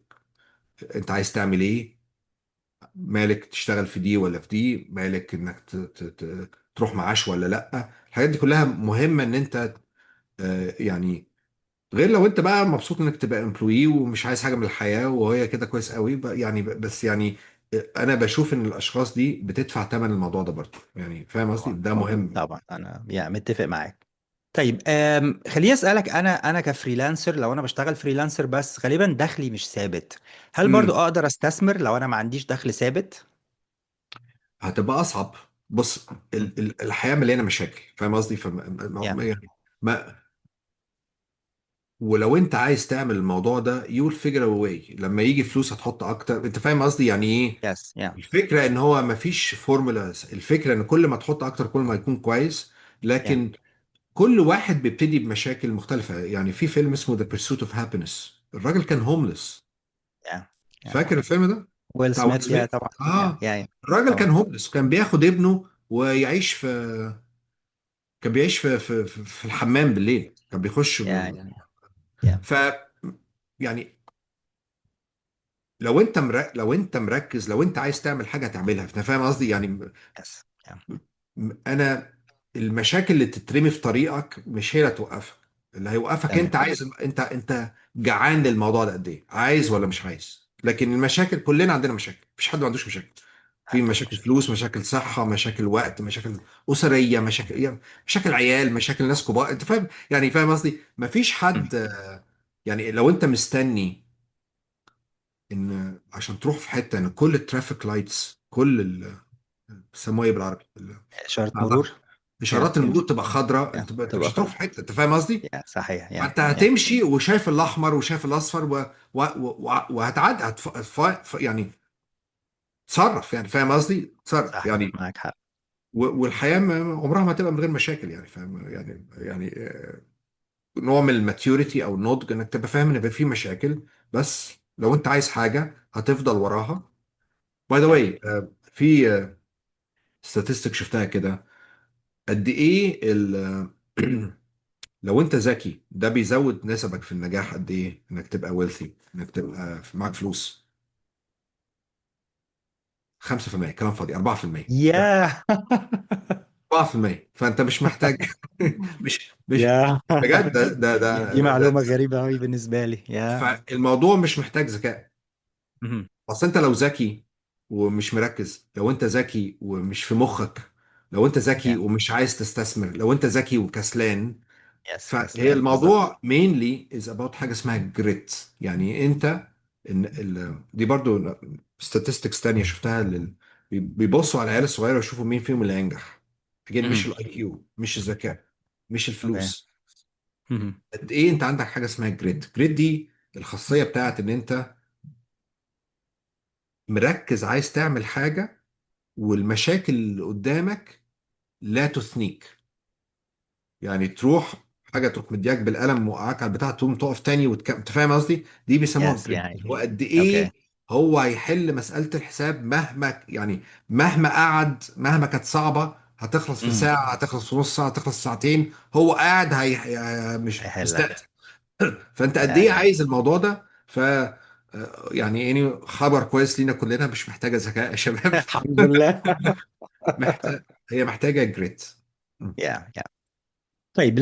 انت عايز تعمل ايه، مالك تشتغل في دي ولا في دي، مالك انك تروح معاش ولا لا. الحاجات دي كلها مهمة ان انت، يعني غير لو انت بقى مبسوط انك تبقى امبلوي ومش عايز حاجه من الحياه وهي كده كويس قوي يعني بس يعني انا بشوف ان الاشخاص دي بتدفع ثمن الموضوع ده برضه، يعني فاهم قصدي؟
طبعا.
ده مهم.
طبعا انا متفق معاك. طيب خليني اسالك، انا كفريلانسر، لو انا بشتغل فريلانسر بس غالبا دخلي مش ثابت، هل برضو
امم
اقدر استثمر لو انا ما عنديش دخل ثابت؟
هتبقى اصعب. بص،
مم.
الحياه مليانه مشاكل، فاهم قصدي؟
يا
يعني ما ولو انت عايز تعمل الموضوع ده you'll figure a way. لما يجي فلوس هتحط اكتر، انت فاهم قصدي يعني ايه؟
يس يا
الفكره ان هو ما فيش فورمولا، الفكره ان كل ما تحط اكتر كل ما يكون كويس.
يا
لكن كل واحد بيبتدي بمشاكل مختلفه. يعني في فيلم اسمه The Pursuit of Happiness، الراجل كان هوملس.
يا يا
فاكر الفيلم ده
ويل
بتاع ويل
سميث، يا
سميث؟
طبعا.
اه.
يا
الراجل كان
طبعا.
هوملس، كان بياخد ابنه ويعيش في، كان بيعيش في الحمام بالليل، كان بيخش
يا
ف يعني لو انت مركز، لو انت عايز تعمل حاجه هتعملها. انت فاهم قصدي يعني؟
يس يا
انا المشاكل اللي تترمي في طريقك مش هي اللي توقفك. اللي هيوقفك
تمام.
انت عايز، انت جعان للموضوع ده قد ايه، عايز ولا مش عايز. لكن المشاكل كلنا عندنا مشاكل، مفيش حد ما عندوش مشاكل. في
عندك
مشاكل
مشكلة.
فلوس، مشاكل صحه، مشاكل وقت، مشاكل اسريه، مشاكل يعني مشاكل عيال، مشاكل ناس كبار. انت فاهم يعني؟ فاهم قصدي؟ مفيش
مم.
حد يعني لو انت مستني ان عشان تروح في حته ان كل الترافيك لايتس، كل بيسموها ايه بالعربي؟
إشارة
على
مرور. يا
اشارات المرور تبقى خضراء،
يا
انت
تبقى
مش هتروح
خضرا.
في حته. انت فاهم قصدي؟
يا صحيح.
فانت
يا
هتمشي وشايف الاحمر وشايف الاصفر وهتعدي يعني تصرف. يعني فاهم قصدي؟ تصرف
صحيح،
يعني.
معك حق.
والحياه عمرها ما تبقى من غير مشاكل. يعني فاهم يعني نوع من الماتيوريتي او النضج انك تبقى فاهم ان يبقى في مشاكل، بس لو انت عايز حاجه هتفضل وراها. باي ذا
يا
واي، في statistics شفتها كده، قد ايه لو انت ذكي ده بيزود نسبك في النجاح قد ايه، انك تبقى ويلثي، انك تبقى معاك فلوس. 5%. كلام فاضي. 4%.
يا
4%. فانت مش محتاج مش
يا
بجد.
دي معلومة غريبة أوي بالنسبة لي.
فالموضوع مش محتاج ذكاء.
مهم.
اصل انت لو ذكي ومش مركز، لو انت ذكي ومش في مخك، لو انت ذكي
يا
ومش عايز تستثمر، لو انت ذكي وكسلان.
يس،
فهي
كسلان بالظبط.
الموضوع mainly is about حاجة اسمها جريت. يعني انت دي برضو statistics تانية شفتها بيبصوا على العيال الصغيرة ويشوفوا مين فيهم اللي هينجح. again، مش
مهم.
الاي كيو، مش الذكاء، مش
اوكي.
الفلوس.
مهم.
قد ايه انت عندك حاجة اسمها جريت. جريت دي الخاصية بتاعت ان انت مركز عايز تعمل حاجة، والمشاكل اللي قدامك لا تثنيك. يعني تروح حاجه تروح مدياك بالقلم موقعك على البتاع، تقوم تقف تاني انت فاهم قصدي؟ دي بيسموها
يس
الجريد.
يعني.
هو قد
اوكي.
ايه هو هيحل مساله الحساب مهما يعني، مهما قعد، مهما كانت صعبه، هتخلص في
مهم.
ساعه، هتخلص في نص ساعه، هتخلص في ساعتين. هو قاعد مش
هيحلها.
مستقتل. فانت قد ايه
يا
عايز الموضوع ده. يعني خبر كويس لينا كلنا، مش محتاجه ذكاء يا شباب.
الحمد لله.
هي محتاجه جريت.
يا طيب،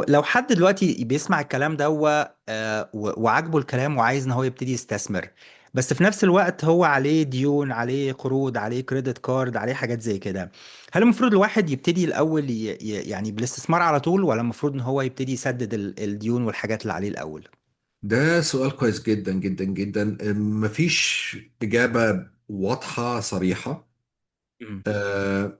لو حد دلوقتي بيسمع الكلام ده وعاجبه الكلام وعايز ان هو يبتدي يستثمر، بس في نفس الوقت هو عليه ديون، عليه قروض، عليه كريدت كارد، عليه حاجات زي كده، هل المفروض الواحد يبتدي الاول يعني بالاستثمار على طول، ولا المفروض ان هو يبتدي يسدد الديون والحاجات اللي عليه الاول؟
ده سؤال كويس جدا جدا جدا. مفيش إجابة واضحة صريحة.
مم.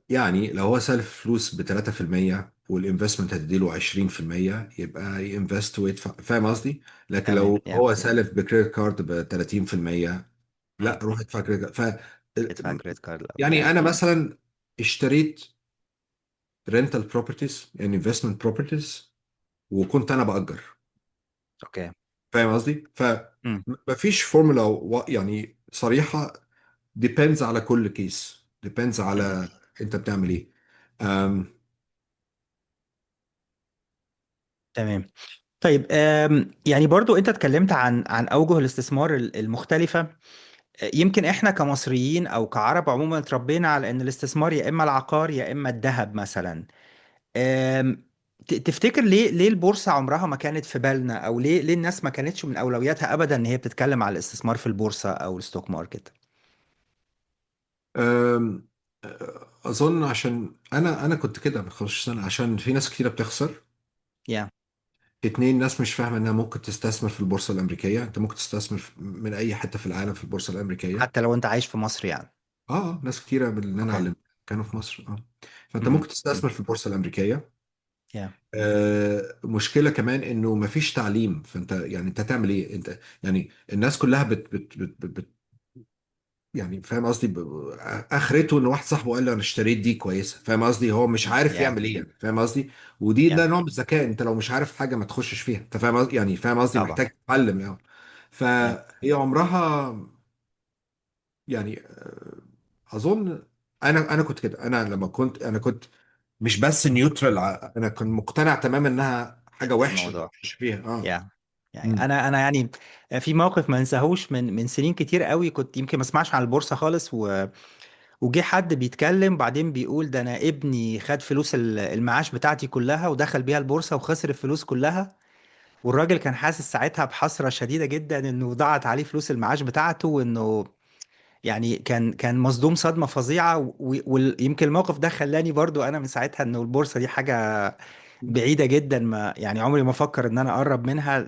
يعني لو هو سالف فلوس ب 3% والانفستمنت هتديله 20%، يبقى ينفست ويدفع. فاهم قصدي؟ لكن
تمام.
لو هو سالف بكريدت كارد ب 30%، لا،
مم.
روح ادفع كريدت كارد.
ادفع كريدت كارد الاول.
يعني انا مثلا اشتريت رينتال بروبرتيز، يعني انفستمنت بروبرتيز، وكنت انا باجر.
اوكي.
فاهم قصدي؟
مم.
فمفيش فورمولا يعني صريحة. depends على كل كيس، depends
مم.
على انت بتعمل ايه. أم،
تمام. طيب يعني برضو انت اتكلمت عن اوجه الاستثمار المختلفة. يمكن احنا كمصريين او كعرب عموما اتربينا على ان الاستثمار يا اما العقار يا اما الذهب مثلا. أم، تفتكر ليه البورصة عمرها ما كانت في بالنا، او ليه الناس ما كانتش من اولوياتها ابدا ان هي بتتكلم على الاستثمار في البورصة او الستوك ماركت؟
أم، اظن عشان انا كنت كده من 15 سنة، عشان في ناس كتيرة بتخسر.
يا.
اتنين، ناس مش فاهمة انها ممكن تستثمر في البورصة الأمريكية. انت ممكن تستثمر من أي حتة في العالم في البورصة الأمريكية.
حتى لو انت عايش في مصر يعني.
ناس كتيرة من اللي انا
اوكي.
علمت كانوا في مصر. فانت
امم.
ممكن تستثمر في البورصة الأمريكية.
يا.
مشكلة كمان انه مفيش تعليم. فانت يعني انت هتعمل ايه انت؟ يعني الناس كلها يعني فاهم قصدي، اخرته ان واحد صاحبه قال له انا اشتريت دي كويسه. فاهم قصدي؟ هو مش عارف
يا.
يعمل ايه يعني. فاهم قصدي؟ ودي
يا.
ده نوع من الذكاء. انت لو مش عارف حاجه ما تخشش فيها. انت فاهم قصدي يعني؟ فاهم قصدي؟
طبعا.
محتاج تتعلم يعني.
يا.
فهي عمرها يعني اظن، انا كنت كده. انا لما كنت مش بس نيوترال، انا كنت مقتنع تماما انها حاجه
في
وحشه
الموضوع.
مش فيها.
يا. يعني
مم.
انا يعني في موقف ما انساهوش من سنين كتير قوي، كنت يمكن ما اسمعش عن البورصه خالص، وجه حد بيتكلم بعدين بيقول ده انا ابني خد فلوس المعاش بتاعتي كلها ودخل بيها البورصه وخسر الفلوس كلها. والراجل كان حاسس ساعتها بحسره شديده جدا انه ضاعت عليه فلوس المعاش بتاعته، وانه يعني كان مصدوم صدمه فظيعه. ويمكن الموقف ده خلاني برضو انا من ساعتها انه البورصه دي حاجه بعيده جدا، ما يعني عمري ما افكر ان انا اقرب منها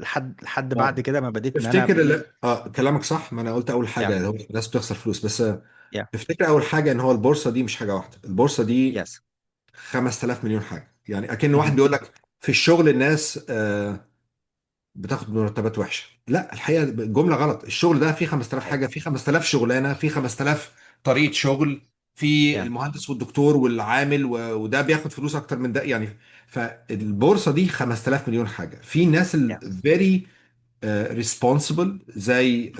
لحد بعد
آه.
كده ما بديت ان انا.
افتكر كلامك صح. ما انا قلت اول
يا.
حاجه هو الناس بتخسر فلوس بس.
يا.
افتكر اول حاجه ان هو البورصه دي مش حاجه واحده. البورصه دي
يس.
5000 مليون حاجه. يعني اكن واحد
مهم.
بيقول لك في الشغل الناس بتاخد مرتبات وحشه. لا، الحقيقه الجمله غلط. الشغل ده فيه 5000
صحيح.
حاجه، فيه 5000 شغلانه، فيه 5000 طريقه شغل، في
يا.
المهندس والدكتور والعامل وده بياخد فلوس اكتر من ده يعني. فالبورصه دي 5000 مليون حاجه. في ناس
يا.
الفيري ريسبونسبل زي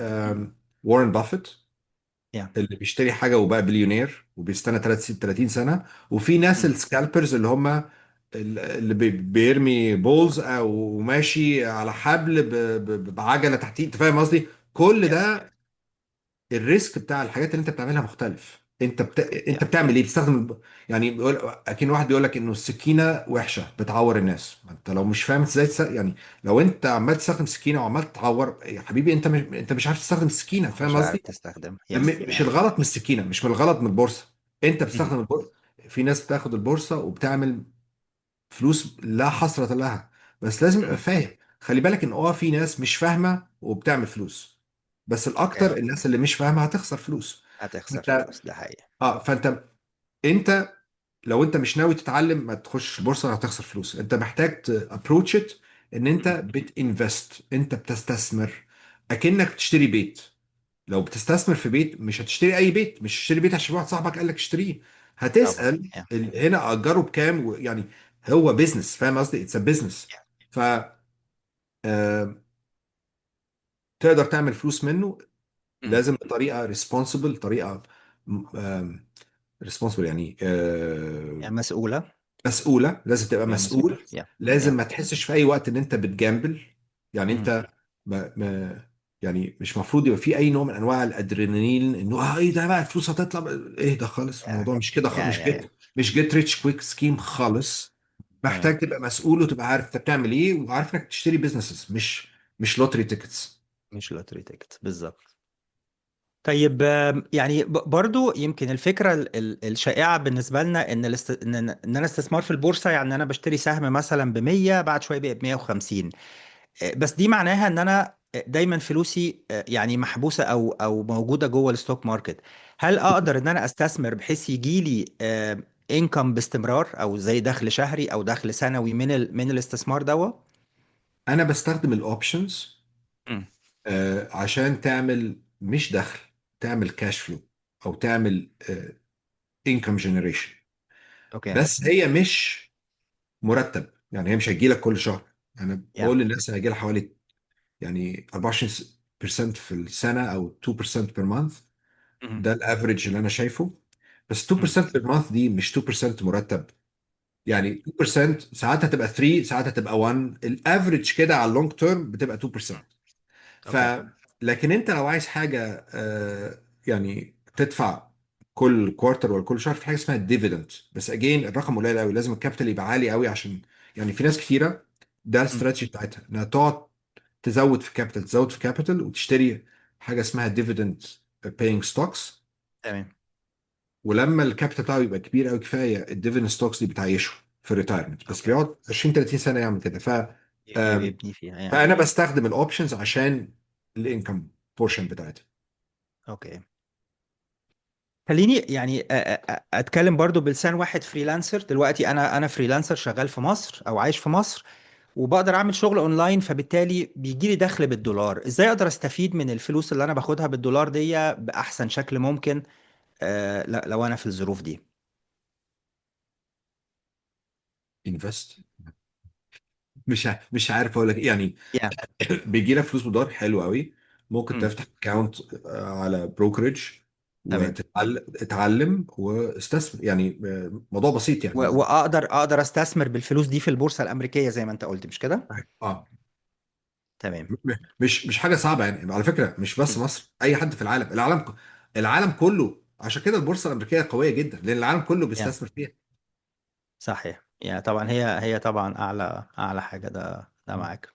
وارن بافيت
يا.
اللي بيشتري حاجه وبقى بليونير وبيستنى 30 سنه. وفي ناس
مم.
السكالبرز اللي هم اللي بيرمي بولز او ماشي على حبل بعجله تحتيه. انت فاهم قصدي؟ كل
يس.
ده الريسك بتاع الحاجات اللي انت بتعملها مختلف. انت
يا.
بتعمل ايه؟ بتستخدم يعني اكن واحد بيقول لك انه السكينه وحشه بتعور الناس. ما انت لو مش فاهم ازاي يعني لو انت عمال تستخدم سكينه وعمال تعور يا حبيبي، انت مش عارف تستخدم السكينه. فاهم
مش عارف
قصدي؟
تستخدم. يس.
مش
يا.
الغلط من السكينه، مش من الغلط من البورصه. انت
مهم.
بتستخدم البورصه. في ناس بتاخد البورصه وبتعمل فلوس لا حسرة لها. بس لازم يبقى
مهم.
فاهم. خلي بالك ان في ناس مش فاهمه وبتعمل فلوس. بس
اوكي.
الاكتر الناس اللي مش فاهمه هتخسر فلوس.
هتخسر
فانت
فلوس، ده حقيقي.
فانت لو انت مش ناوي تتعلم ما تخش بورصه، هتخسر فلوس. انت محتاج تابروتش ات ان انت
مهم.
بتنفست، انت بتستثمر اكنك بتشتري بيت. لو بتستثمر في بيت مش هتشتري اي بيت. مش هتشتري بيت عشان واحد صاحبك قال لك اشتريه.
طبعا.
هتسأل
يا.
هنا اجره بكام يعني هو بيزنس. فاهم قصدي؟ اتس بيزنس.
يا.
ف آه، تقدر تعمل فلوس منه.
مم.
لازم بطريقه ريسبونسبل، طريقه ريسبونسبل يعني
يعني مسؤولة.
مسؤوله. لازم تبقى
يعني مسؤولة.
مسؤول.
يا.
لازم
يا.
ما تحسش في اي وقت ان انت بتجامبل. يعني
مم.
انت ما يعني مش مفروض يبقى في اي نوع من انواع الادرينالين انه ايه ده بقى الفلوس هتطلع. ايه ده خالص؟
يا.
الموضوع مش كده
يا.
مش
يا. يا.
مش جيت ريتش كويك سكيم خالص.
تمام.
محتاج تبقى مسؤول وتبقى عارف انت بتعمل ايه وعارف انك تشتري بيزنسز مش لوتري تيكتس.
مش لوتري تيكت بالظبط. طيب يعني برضو يمكن الفكرة الشائعة بالنسبة لنا ان ان انا استثمار في البورصة يعني انا بشتري سهم مثلا ب 100 بعد شوية بقى ب 150. بس دي معناها ان انا دايما فلوسي يعني محبوسة او موجودة جوه الستوك ماركت. هل اقدر ان انا استثمر بحيث يجي لي انكم باستمرار، او زي دخل شهري او دخل سنوي من الاستثمار ده؟
انا بستخدم الاوبشنز
مم.
عشان تعمل مش دخل، تعمل كاش فلو او تعمل انكم جنريشن.
اوكي.
بس هي مش مرتب. يعني هي مش هيجي لك كل شهر. انا
يا.
بقول للناس هيجي لها حوالي يعني 24% في السنه او 2% بير مانث.
مم.
ده الافريج اللي انا شايفه. بس
مم.
2% بير مانث دي مش 2% مرتب. يعني 2% ساعات هتبقى 3، ساعات هتبقى 1. الافريج كده على اللونج تيرم بتبقى
مم.
2%. ف
اوكي.
لكن انت لو عايز حاجه يعني تدفع كل كوارتر ولا كل شهر، في حاجه اسمها الديفيدند. بس اجين الرقم قليل قوي. لازم الكابيتال يبقى عالي قوي عشان يعني في ناس كتيره ده
مم.
الاستراتيجي بتاعتها انها تقعد تزود في كابيتال، تزود في كابيتال وتشتري حاجه اسمها ديفيدند باينج ستوكس.
تمام.
ولما الكابيتال بتاعه يبقى كبير قوي كفايه، الديفيدند ستوكس دي بتعيشه. في الريتايرمنت، بس
اوكي.
بيقعد 20 30 سنه يعمل كده.
يبني فيها يعني.
فانا بستخدم الاوبشنز عشان الانكم بورشن بتاعتها.
اوكي. خليني يعني اتكلم برضو بلسان واحد فريلانسر دلوقتي. انا فريلانسر شغال في مصر او عايش في مصر، وبقدر اعمل شغل اونلاين، فبالتالي بيجي لي دخل بالدولار. ازاي اقدر استفيد من الفلوس اللي انا باخدها بالدولار دي باحسن شكل ممكن لو انا في الظروف دي؟
انفست. مش عارف اقول لك إيه. يعني
يا.
بيجي لك فلوس بدولار حلو قوي. ممكن
امم.
تفتح اكونت على بروكرج
تمام.
وتتعلم واستثمر. يعني موضوع بسيط يعني.
واقدر استثمر بالفلوس دي في البورصة الامريكية زي ما انت قلت، مش كده؟
اه
تمام.
مش حاجه صعبه يعني. على فكره مش بس
مم.
مصر، اي حد في العالم، العالم كله. عشان كده البورصه الامريكيه قويه جدا، لان العالم كله
يا.
بيستثمر فيها.
صحيح، يعني طبعا هي طبعا اعلى حاجة. ده معاك.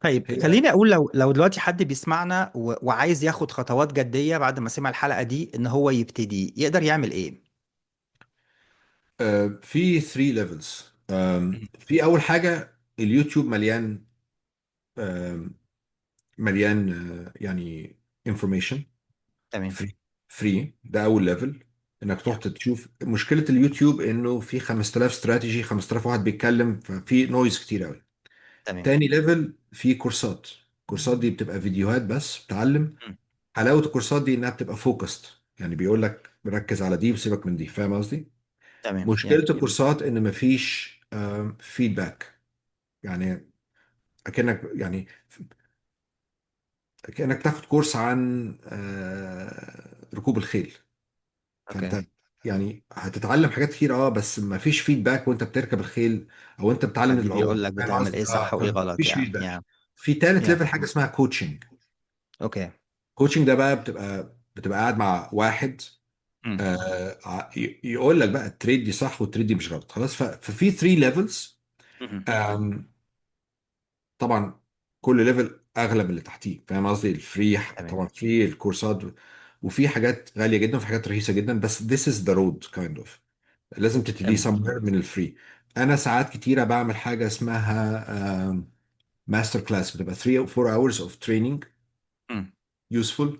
طيب
هي
خليني اقول، لو دلوقتي حد بيسمعنا وعايز ياخد خطوات جدية بعد ما سمع الحلقة دي، ان هو يبتدي، يقدر يعمل ايه؟
في 3 ليفلز.
مم.
في اول حاجه اليوتيوب مليان، آم، مليان يعني انفورميشن
تمام.
فري. فري ده اول ليفل. انك تروح
يا.
تشوف. مشكله اليوتيوب انه في 5000 استراتيجي، 5000 واحد بيتكلم، ففي نويز كتير قوي.
تمام.
تاني ليفل في كورسات. الكورسات دي بتبقى فيديوهات بس بتعلم.
مم.
حلاوه الكورسات دي انها بتبقى فوكست، يعني بيقول لك ركز على دي وسيبك من دي. فاهم قصدي؟
تمام.
مشكله الكورسات ان مفيش فيدباك. يعني كأنك تاخد كورس عن ركوب الخيل.
اوكي.
فانت يعني هتتعلم حاجات كتير، بس ما فيش فيدباك وانت بتركب الخيل او انت بتعلم
حد
العوم.
بيقول لك
فاهم
بتعمل
قصدي؟
ايه صح وايه غلط
فمفيش
يعني.
فيدباك. في تالت
يا.
ليفل حاجه اسمها كوتشنج.
اوكي.
كوتشنج ده بقى بتبقى قاعد مع واحد
مم.
يقول لك بقى التريد دي صح والتريد دي مش غلط. خلاص. ففي 3 ليفلز.
مم.
طبعا كل ليفل اغلى من اللي تحتيه. فاهم قصدي؟ الفري
تمام.
طبعا في الكورسات، وفي حاجات غاليه جدا وفي حاجات رخيصه جدا. بس this is the road kind of. لازم تبتدي
تمام.
somewhere من الفري. انا ساعات كتيره بعمل حاجه اسمها ماستر كلاس، بتبقى 3 او 4 hours of training
مم.
useful.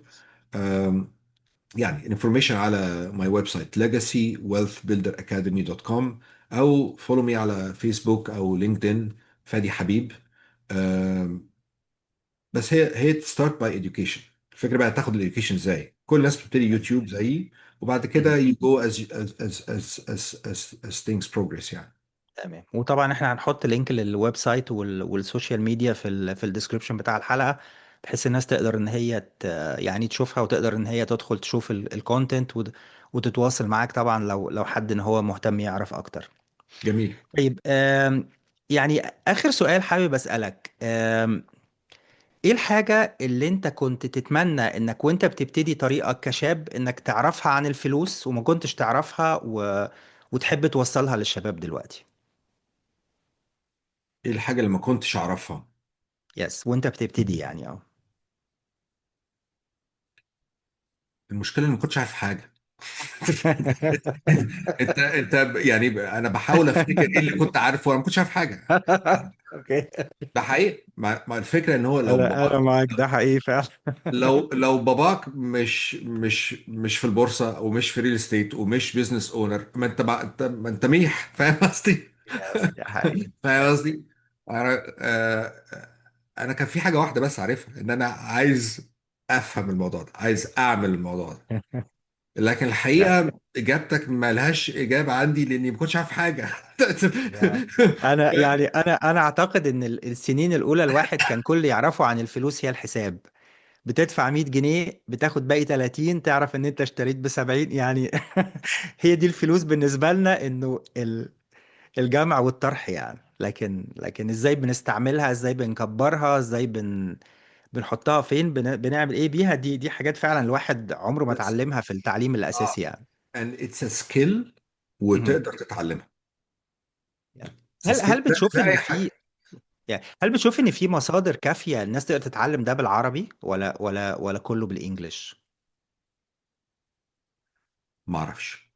يعني information على my website legacywealthbuilderacademy.com، او follow me على فيسبوك او لينكدين فادي حبيب. بس هي ستارت باي education. الفكره بقى تاخد الاديوكيشن ازاي. كل الناس بتبتدي يوتيوب زيي، وبعد
مم.
كده you go as things progress يعني.
تمام. وطبعا احنا هنحط لينك للويب سايت والسوشيال ميديا في الديسكريبشن بتاع الحلقة، بحيث الناس تقدر ان هي يعني تشوفها، وتقدر ان هي تدخل تشوف الكونتنت، وتتواصل معاك طبعا لو حد ان هو مهتم يعرف اكتر.
جميل.
طيب يعني اخر سؤال حابب اسألك، ايه الحاجة اللي انت كنت تتمنى انك وانت بتبتدي طريقك كشاب انك تعرفها عن الفلوس وما كنتش تعرفها وتحب توصلها للشباب دلوقتي؟
ايه الحاجه اللي ما كنتش اعرفها؟
يس، وانت بتبتدي يعني
المشكله اني ما كنتش عارف حاجه. انت يعني انا بحاول افتكر ايه اللي كنت عارفه وانا ما كنتش عارف حاجه.
اوكي.
ده حقيقي. مع الفكره ان هو لو
انا
باباك،
معاك، ده حقيقي فعلا.
لو باباك مش في البورصه ومش في ريل استيت ومش بيزنس اونر، ما انت بقى ما انت ميح. فاهم قصدي؟
يس، ده حقيقي.
فاهم قصدي؟ انا انا كان في حاجه واحده بس عارفها، ان انا عايز افهم الموضوع ده، عايز اعمل الموضوع ده. لكن
يا.
الحقيقه اجابتك ما لهاش اجابه عندي لاني ما كنتش عارف حاجه.
يا. انا اعتقد ان السنين الاولى الواحد كان كل اللي يعرفه عن الفلوس هي الحساب. بتدفع 100 جنيه، بتاخد باقي 30، تعرف ان انت اشتريت ب 70 يعني. هي دي الفلوس بالنسبة لنا، انه الجمع والطرح يعني. لكن ازاي بنستعملها، ازاي بنكبرها، ازاي بنحطها فين، بنعمل ايه بيها، دي حاجات فعلا الواحد عمره ما
بس
اتعلمها في التعليم الاساسي
اه
يعني.
and it's a skill
مهم.
وتقدر تتعلمها.
يعني
It's a skill زي اي حاجه.
هل بتشوف ان في مصادر كافية الناس تقدر تتعلم ده بالعربي، ولا كله بالانجلش؟
ما اعرفش.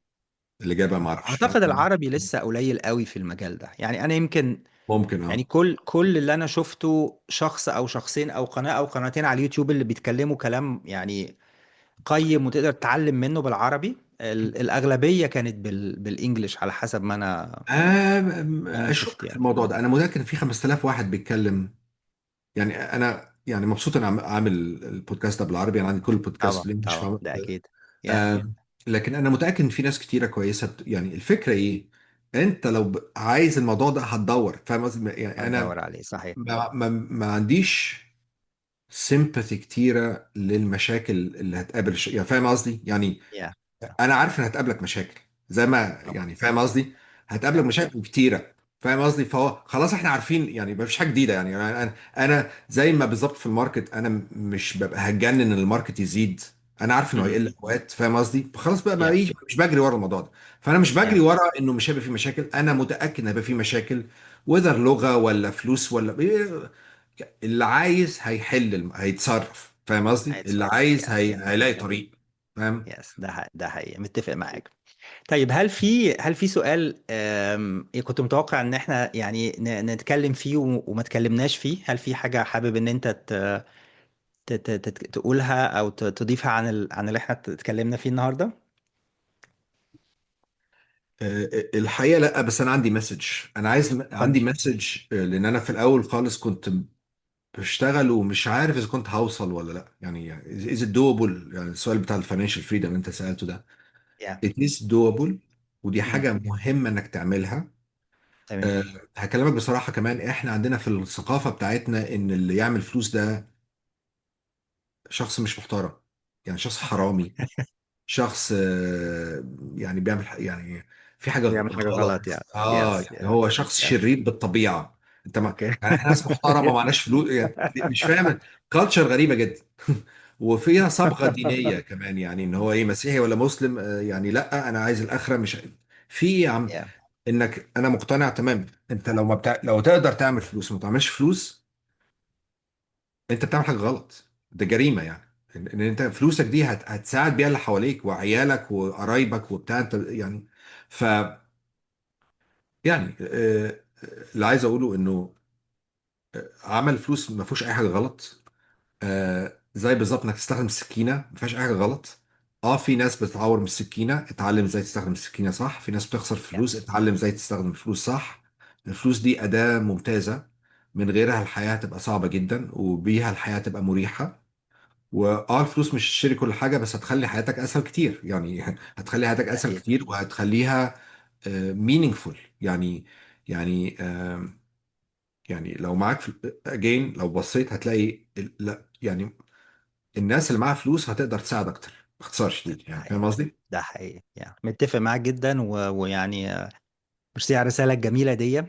الإجابة ما أعرفش
اعتقد العربي لسه قليل قوي في المجال ده. يعني انا يمكن،
ممكن
يعني
اه.
كل اللي انا شفته شخص او شخصين او قناة او قناتين على اليوتيوب اللي بيتكلموا كلام يعني قيم وتقدر تتعلم منه بالعربي. الاغلبية كانت بالانجلش على حسب ما انا شفت
أشك في
يعني.
الموضوع ده. أنا متأكد إن في 5000 واحد بيتكلم. يعني أنا يعني مبسوط إن عامل البودكاست ده بالعربي. أنا عندي كل البودكاست
طبعا
بالإنجلش
طبعا
فاهم.
ده اكيد. يا
آه، لكن أنا متأكد إن في ناس كتيرة كويسة يعني الفكرة إيه؟ أنت لو عايز الموضوع ده هتدور، فاهم قصدي؟ يعني أنا
هتدور عليه صحيح.
ما عنديش سيمباثي كتيرة للمشاكل اللي هتقابل يعني فاهم قصدي؟ يعني
يا
انا عارف ان هتقابلك مشاكل زي ما
طبعا.
يعني فاهم قصدي. هتقابلك
يا
مشاكل كتيره فاهم قصدي. فهو خلاص احنا عارفين يعني ما فيش حاجه جديده. يعني أنا زي ما بالظبط في الماركت انا مش ببقى هتجنن ان الماركت يزيد. انا عارف انه
مهم.
هيقل اوقات فاهم قصدي. فخلاص بقى ما
يا
إيه، مش بجري ورا الموضوع ده. فانا مش بجري
يا
ورا انه مش هيبقى فيه مشاكل. انا متاكد ان هيبقى فيه مشاكل وذر لغه ولا فلوس ولا اللي عايز هيحل هيتصرف فاهم قصدي. اللي
هيتصرف.
عايز
يس
هيلاقي طريق فاهم.
يس ده حقيقي، متفق معاك. طيب هل في سؤال كنت متوقع ان احنا يعني نتكلم فيه وما تكلمناش فيه؟ هل في حاجة حابب ان انت تقولها او تضيفها عن اللي احنا اتكلمنا فيه النهاردة؟
الحقيقة لا، بس أنا عندي مسج. أنا عايز عندي
اتفضل.
مسج لأن أنا في الأول خالص كنت بشتغل ومش عارف إذا كنت هوصل ولا لا. يعني is it doable؟ يعني السؤال بتاع الفاينانشال فريدم اللي أنت سألته ده
يا
it is doable. ودي
مم.
حاجة مهمة إنك تعملها.
تمام.
أه هكلمك بصراحة كمان. إحنا عندنا في الثقافة بتاعتنا إن اللي يعمل فلوس ده شخص مش محترم، يعني شخص حرامي، شخص يعني بيعمل يعني في حاجة
بيعمل حاجة
غلط.
غلط يعني.
اه
يس
يعني هو شخص
يس.
شرير بالطبيعة. انت ما
اوكي.
يعني احنا ناس محترمة معناش فلوس يعني مش فاهم. كالتشر غريبة جدا. وفيها صبغة دينية كمان يعني ان هو ايه مسيحي ولا مسلم يعني لا انا عايز الاخرة مش في يا عم.
يا
انك انا مقتنع تماما. انت لو ما لو تقدر تعمل فلوس وما تعملش فلوس انت بتعمل حاجه غلط. ده جريمه يعني. إن انت فلوسك دي هتساعد بيها اللي حواليك وعيالك وقرايبك وبتاع انت يعني. ف يعني اللي عايز اقوله انه عمل فلوس ما فيهوش اي حاجه غلط. زي بالظبط انك تستخدم السكينه ما فيهاش اي حاجه غلط. اه في ناس بتتعور من السكينه، اتعلم ازاي تستخدم السكينه صح. في ناس بتخسر
يا
فلوس، اتعلم ازاي تستخدم الفلوس صح. الفلوس دي اداه ممتازه. من غيرها الحياه هتبقى صعبه جدا وبيها الحياه هتبقى مريحه. واه الفلوس مش هتشتري كل حاجة بس هتخلي حياتك أسهل كتير يعني هتخلي حياتك أسهل
أكيد.
كتير وهتخليها meaningful يعني. يعني يعني لو معاك again لو بصيت هتلاقي لا يعني الناس اللي معاها فلوس هتقدر تساعد أكتر. باختصار
ده
شديد يعني
حقيقي.
فاهم قصدي؟
ده حقيقي يعني متفق معاك جدا ويعني ميرسي على الرسالة الجميلة دي.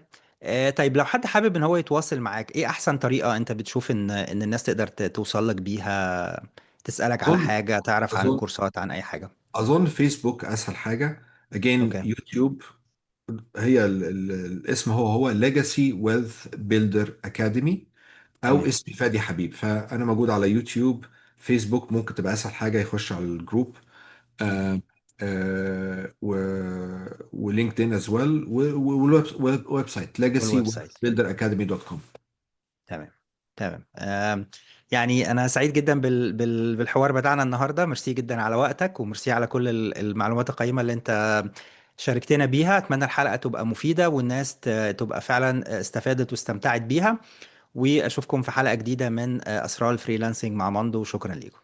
طيب لو حد حابب ان هو يتواصل معاك، ايه احسن طريقة انت بتشوف ان الناس تقدر توصل لك بيها، تسألك على
أظن
حاجة، تعرف عن
أظن
كورسات، عن اي حاجة؟
أظن فيسبوك أسهل حاجة. again
اوكي.
يوتيوب. هي الاسم هو Legacy Wealth Builder Academy او
تمام.
اسمي فادي حبيب. فانا موجود على يوتيوب. فيسبوك ممكن تبقى اسهل حاجه يخش على الجروب. آه ولينكدين از ويل والويب سايت
والويب
legacy
سايت.
builder academy دوت كوم.
تمام. تمام. يعني انا سعيد جدا بالحوار بتاعنا النهارده. ميرسي جدا على وقتك، وميرسي على كل المعلومات القيمة اللي انت شاركتنا بيها. اتمنى الحلقة تبقى مفيدة والناس تبقى فعلا استفادت واستمتعت بيها. واشوفكم في حلقة جديدة من اسرار الفريلانسنج مع ماندو. شكرا لكم.